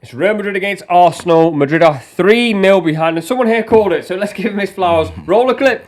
It's Real Madrid against Arsenal. Madrid are 3-0 behind, and someone here called it, so let's give him his flowers. Roll a clip.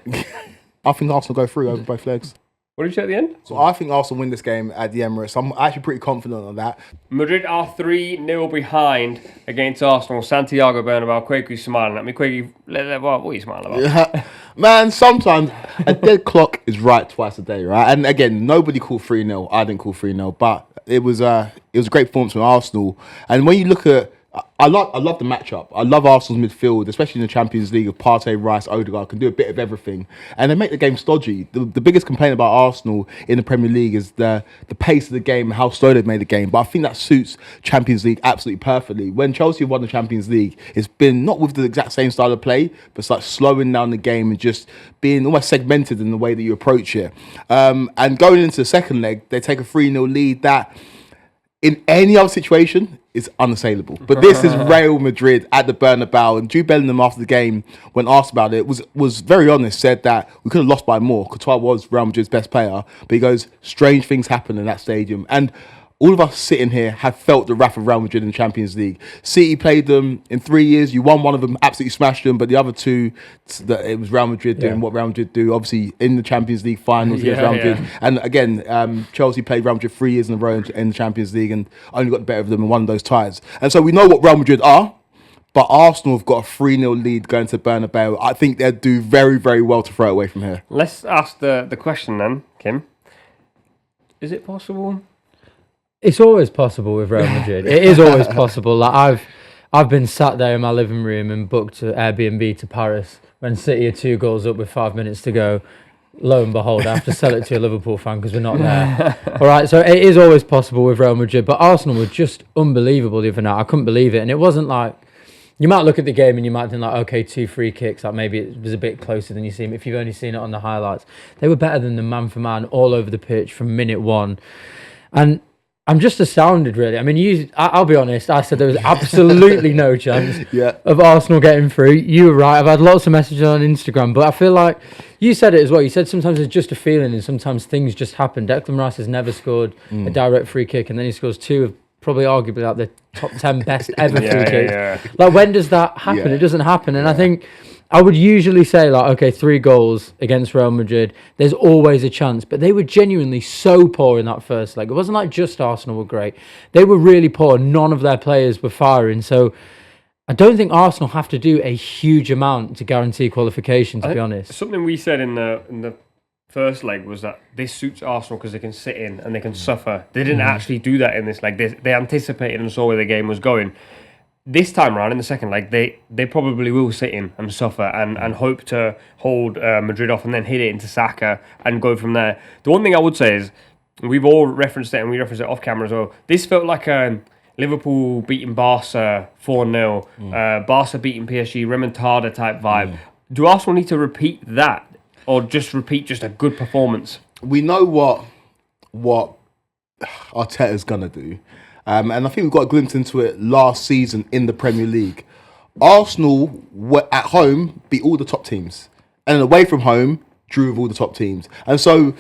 I think Arsenal go through over both legs. What did you say at the end? So I think Arsenal win this game at the Emirates. I'm actually pretty confident on that. Madrid are 3-0 behind against Arsenal. Santiago Bernabeu. Kweku smiling at me. Kweku, what are you smiling about? Yeah. Man, sometimes a dead clock is right twice a day, right? And again, nobody called 3-0. I didn't call 3-0, but it was a great performance from Arsenal. And when you look at, I love the matchup. I love Arsenal's midfield, especially in the Champions League of Partey, Rice, Odegaard, can do a bit of everything. And they make the game stodgy. The biggest complaint about Arsenal in the Premier League is the pace of the game, how slow they've made the game. But I think that suits Champions League absolutely perfectly. When Chelsea have won the Champions League, it's been not with the exact same style of play, but it's like slowing down the game and just being almost segmented in the way that you approach it. And going into the second leg, they take a 3-0 lead that in any other situation is unassailable. But this is Real Madrid at the Bernabeu. And Jude Bellingham, after the game, when asked about it, was very honest, said that we could have lost by more. Kothari was Real Madrid's best player. But he goes, strange things happen in that stadium. And all of us sitting here have felt the wrath of Real Madrid in the Champions League. City played them in 3 years. You won one of them, absolutely smashed them. But the other two, it was Real Madrid doing what Real Madrid do. Obviously, in the Champions League finals against Real Madrid. Yeah. And again, Chelsea played Real Madrid 3 years in a row in the Champions League and only got the better of them in one of those ties. And so we know what Real Madrid are. But Arsenal have got a 3-0 lead going to Bernabeu. I think they'll do very, very well to throw it away from here. Let's ask the question then, Kim. Is it possible? It's always possible with Real Madrid. It is always possible. Like I've been sat there in my living room and booked an Airbnb to Paris when City are 2 goals up with 5 minutes to go. Lo and behold, I have to sell it to a Liverpool fan because we're not there. All right, so it is always possible with Real Madrid, but Arsenal were just unbelievable the other night. I couldn't believe it, and it wasn't like, you might look at the game and you might think like, okay, 2 free kicks, like maybe it was a bit closer than you see. If you've only seen it on the highlights, they were better than the man for man all over the pitch from minute one, and I'm just astounded, really. I mean, I'll be honest, I said there was absolutely no chance of Arsenal getting through. You were right. I've had lots of messages on Instagram, but I feel like you said it as well. You said sometimes it's just a feeling and sometimes things just happen. Declan Rice has never scored a direct free kick, and then he scores 2 of probably arguably like the top 10 best ever free kicks. Yeah. Like, when does that happen? It doesn't happen. And I think I would usually say, like, okay, 3 goals against Real Madrid, there's always a chance. But they were genuinely so poor in that first leg. It wasn't like just Arsenal were great. They were really poor. None of their players were firing. So I don't think Arsenal have to do a huge amount to guarantee qualification, to be honest. Something we said in the first leg was that this suits Arsenal because they can sit in and they can suffer. They didn't actually do that in this leg. They anticipated and saw where the game was going. This time around in the second leg, they probably will sit in and suffer and hope to hold Madrid off and then hit it into Saka and go from there. The one thing I would say is, we've all referenced it and we referenced it off camera as well. This felt like a Liverpool beating Barca 4-0, Barca beating PSG, remontada type vibe. Do Arsenal need to repeat that or just repeat just a good performance? We know what Arteta's going to do. And I think we got a glimpse into it last season in the Premier League. Arsenal were at home, beat all the top teams. And away from home, drew with all the top teams. And so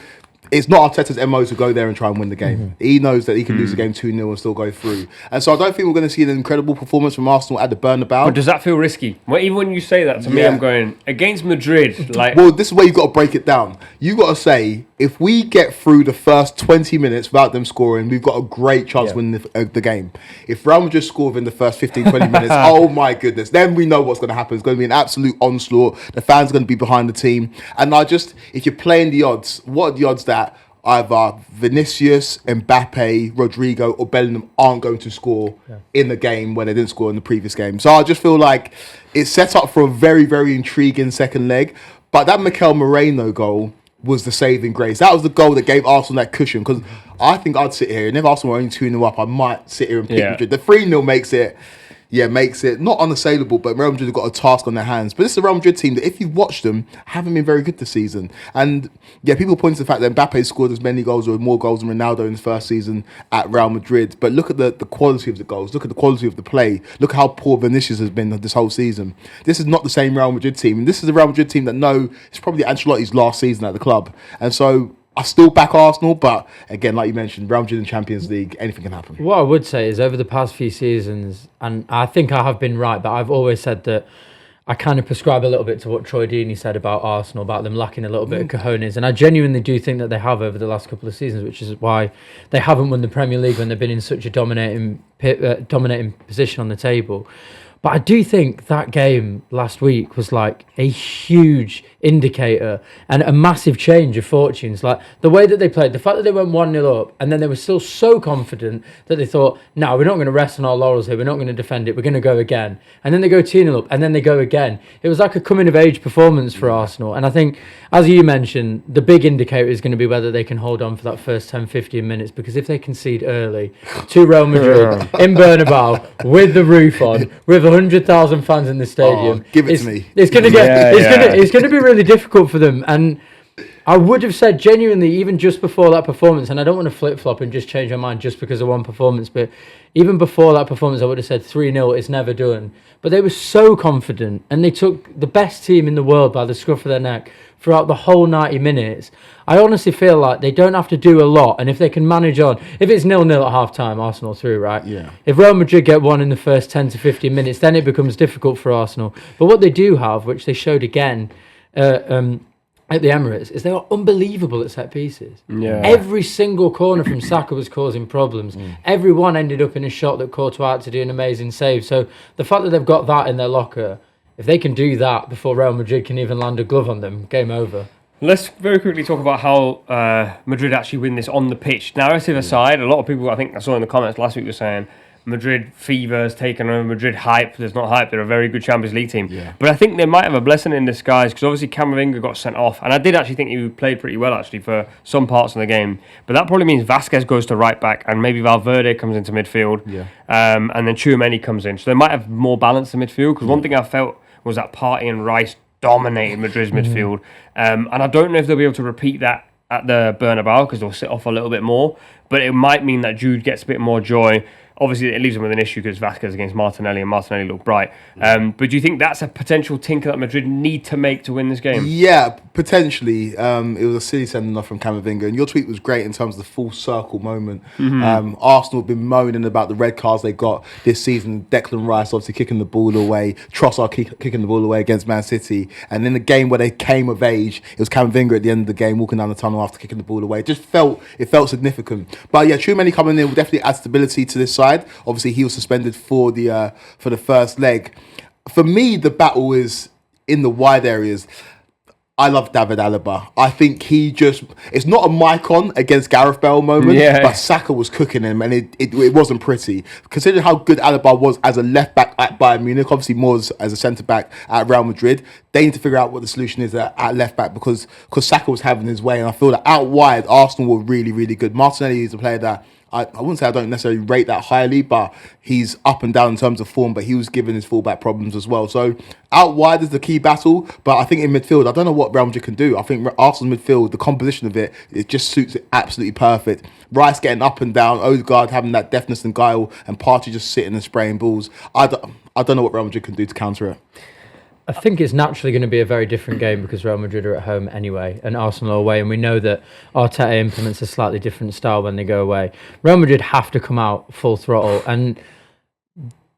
it's not Arteta's MO to go there and try and win the game. He knows that he can lose the game 2-0 and still go through. And so I don't think we're going to see an incredible performance from Arsenal at the Bernabeu. But does that feel risky? Well, even when you say that to me, I'm going, against Madrid, like... Well, this is where you've got to break it down. You've got to say, if we get through the first 20 minutes without them scoring, we've got a great chance of winning the game. If Real Madrid score within the first 15, 20 minutes, oh my goodness, then we know what's going to happen. It's going to be an absolute onslaught. The fans are going to be behind the team. And if you're playing the odds, what are the odds that either Vinicius, Mbappe, Rodrigo or Bellingham aren't going to score in the game when they didn't score in the previous game? So I just feel like it's set up for a very, very intriguing second leg. But that Mikel Moreno goal was the saving grace. That was the goal that gave Arsenal that cushion. Because I think I'd sit here, and if Arsenal were only 2-0 up, I might sit here and pick Madrid. The 3-0 makes it not unassailable, but Real Madrid have got a task on their hands. But this is a Real Madrid team that, if you've watched them, haven't been very good this season. And people point to the fact that Mbappe scored as many goals or more goals than Ronaldo in his first season at Real Madrid. But look at the quality of the goals. Look at the quality of the play. Look how poor Vinicius has been this whole season. This is not the same Real Madrid team. And this is a Real Madrid team that know it's probably Ancelotti's last season at the club. And so I still back Arsenal, but again, like you mentioned, Real Madrid in Champions League, anything can happen. What I would say is over the past few seasons, and I think I have been right, but I've always said that I kind of prescribe a little bit to what Troy Deeney said about Arsenal, about them lacking a little bit of cojones. And I genuinely do think that they have over the last couple of seasons, which is why they haven't won the Premier League when they've been in such a dominating position on the table. But I do think that game last week was like a huge indicator and a massive change of fortunes. Like the way that they played, the fact that they went 1-0 up and then they were still so confident that they thought, no, we're not going to rest on our laurels here. We're not going to defend it. We're going to go again. And then they go 2-0 up and then they go again. It was like a coming of age performance for Arsenal. And I think, as you mentioned, the big indicator is going to be whether they can hold on for that first 10, 15 minutes, because if they concede early to Real Madrid in Bernabeu with the roof on, with 100,000 fans in the stadium, give it to me. It's going to get, it's going to be really difficult for them. And I would have said genuinely, even just before that performance, and I don't want to flip-flop and just change my mind just because of one performance, but even before that performance, I would have said 3-0, it's never done. But they were so confident, and they took the best team in the world by the scruff of their neck throughout the whole 90 minutes. I honestly feel like they don't have to do a lot, and if they can manage on, if it's 0-0 at half-time, Arsenal through, right? Yeah. If Real Madrid get one in the first 10 to 15 minutes, then it becomes difficult for Arsenal. But what they do have, which they showed again, at the Emirates, is they are unbelievable at set pieces. Yeah. Every single corner from Saka was causing problems. Everyone ended up in a shot that Courtois had to do an amazing save. So the fact that they've got that in their locker, if they can do that before Real Madrid can even land a glove on them, game over. Let's very quickly talk about how Madrid actually win this on the pitch. Narrative aside, a lot of people, I think I saw in the comments last week, were saying Madrid fever has taken over, Madrid hype. There's not hype. They're a very good Champions League team. Yeah. But I think they might have a blessing in disguise, because obviously Camavinga got sent off. And I did actually think he played pretty well, actually, for some parts of the game. But that probably means Vasquez goes to right back and maybe Valverde comes into midfield. Yeah. And then Tchouaméni comes in. So they might have more balance in midfield, because one thing I felt was that Partey and Rice dominated Madrid's midfield. And I don't know if they'll be able to repeat that at the Bernabeu, because they'll sit off a little bit more. But it might mean that Jude gets a bit more joy. Obviously, it leaves them with an issue because Vasquez against Martinelli, and Martinelli looked bright. But do you think that's a potential tinker that Madrid need to make to win this game? Yeah, potentially. It was a silly sending off from Camavinga, and your tweet was great in terms of the full circle moment. Arsenal have been moaning about the red cards they got this season. Declan Rice obviously kicking the ball away, Trossard kicking the ball away against Man City, and in the game where they came of age, it was Camavinga at the end of the game walking down the tunnel after kicking the ball away. It felt significant. But yeah, Tchouaméni coming in will definitely add stability to this side. Obviously, he was suspended for the first leg. For me, the battle is in the wide areas. I love David Alaba. I think it's not a Maicon against Gareth Bale moment, but Saka was cooking him, and it wasn't pretty. Considering how good Alaba was as a left back at Bayern Munich, obviously more as a centre back at Real Madrid, they need to figure out what the solution is at left back, because Saka was having his way, and I feel that out wide, Arsenal were really, really good. Martinelli is a player that I wouldn't say I don't necessarily rate that highly, but he's up and down in terms of form, but he was giving his fullback problems as well. So out wide is the key battle, but I think in midfield, I don't know what Real Madrid can do. I think Arsenal's midfield, the composition of it just suits it absolutely perfect. Rice getting up and down, Odegaard having that deftness and guile, and Partey just sitting and spraying balls. I don't know what Real Madrid can do to counter it. I think it's naturally going to be a very different game because Real Madrid are at home anyway and Arsenal are away, and we know that Arteta implements a slightly different style when they go away. Real Madrid have to come out full throttle, and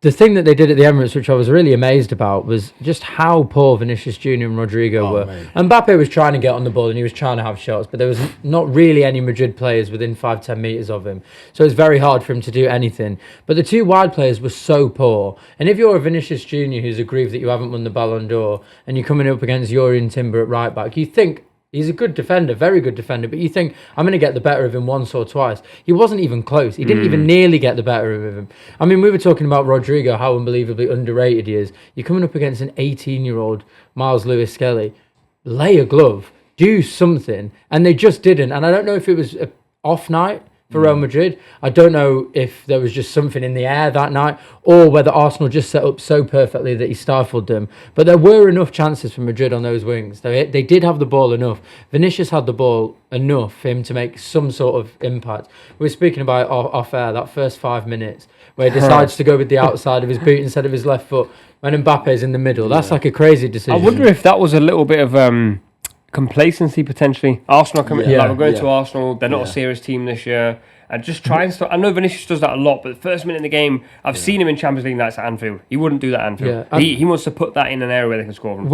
the thing that they did at the Emirates, which I was really amazed about, was just how poor Vinicius Junior and Rodrigo were. Mate. Mbappe was trying to get on the ball and he was trying to have shots, but there was not really any Madrid players within 5-10 metres of him. So it was very hard for him to do anything. But the two wide players were so poor. And if you're a Vinicius Junior who's aggrieved that you haven't won the Ballon d'Or and you're coming up against Yuri and Timber at right back, you think, he's a good defender, very good defender, but you think, I'm going to get the better of him once or twice. He wasn't even close. He didn't even nearly get the better of him. I mean, we were talking about Rodrigo, how unbelievably underrated he is. You're coming up against an 18-year-old Miles Lewis-Skelly. Lay a glove, do something, and they just didn't. And I don't know if it was an off night for Real Madrid. I don't know if there was just something in the air that night or whether Arsenal just set up so perfectly that he stifled them. But there were enough chances for Madrid on those wings. They did have the ball enough. Vinicius had the ball enough for him to make some sort of impact. We were speaking about off air, that first 5 minutes where he decides to go with the outside of his boot instead of his left foot when Mbappe's in the middle. That's like a crazy decision. I wonder if that was a little bit of complacency potentially. Arsenal coming, Yeah. like we're going Yeah. to Arsenal. They're not a serious team this year. And just try and start. I know Vinicius does that a lot, but the first minute in the game, I've seen him in Champions League nights at Anfield. He wouldn't do that at Anfield. Yeah. He wants to put that in an area where they can score from.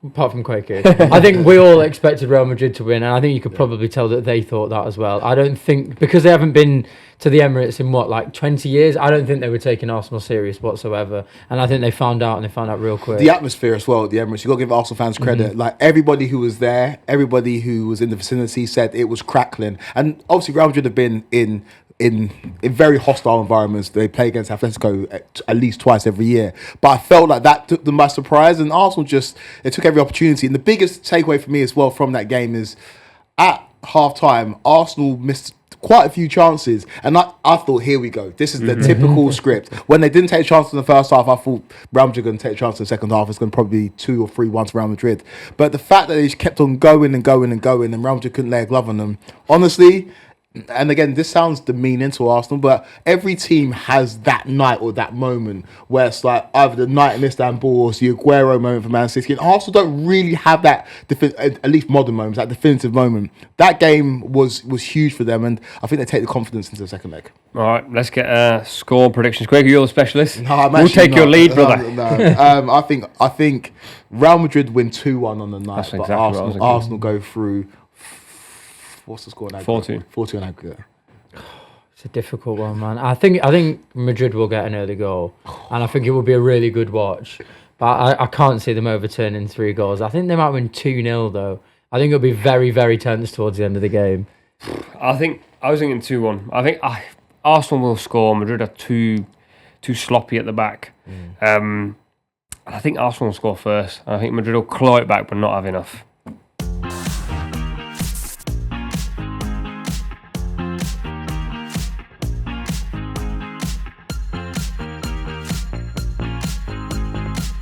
Apart from Kweku, I think we all expected Real Madrid to win, and I think you could probably tell that they thought that as well. I don't think, because they haven't been to the Emirates in 20 years, I don't think they were taking Arsenal serious whatsoever, and I think they found out real quick. The atmosphere as well at the Emirates, you got to give Arsenal fans credit. Like everybody who was there, everybody who was in the vicinity said it was crackling. And obviously Real Madrid have been in very hostile environments. They play against Atletico at least twice every year. But I felt like that took them by surprise, and Arsenal they took every opportunity. And the biggest takeaway for me as well from that game is at half-time, Arsenal missed quite a few chances, and I thought, here we go. This is the typical script. When they didn't take chances in the first half, I thought Real Madrid were going to take a chance in the second half. It's going to probably be 2 or 3-1 to Real Madrid. But the fact that they just kept on going and going and going, and Real Madrid couldn't lay a glove on them, honestly. And again, this sounds demeaning to Arsenal, but every team has that night or that moment where it's like either the night in Istanbul or it's the Aguero moment for Man City. And Arsenal don't really have that, at least modern moments, that definitive moment. That game was huge for them, and I think they take the confidence into the second leg. All right, let's get score predictions. Kweku, you're the specialist. No, I'm we'll actually take your not. lead, brother. No. I think Real Madrid win 2-1 on the night, That's but exactly what I was thinking. Arsenal go through. What's the score now? 4-2. 4-2 on aggregate. It's a difficult one, man. I think Madrid will get an early goal, and I think it will be a really good watch. But I can't see them overturning 3 goals. I think they might win 2-0 though. I think it'll be very, very tense towards the end of the game. I was thinking 2-1. I think Arsenal will score. Madrid are too sloppy at the back. I think Arsenal will score first. I think Madrid will claw it back, but not have enough.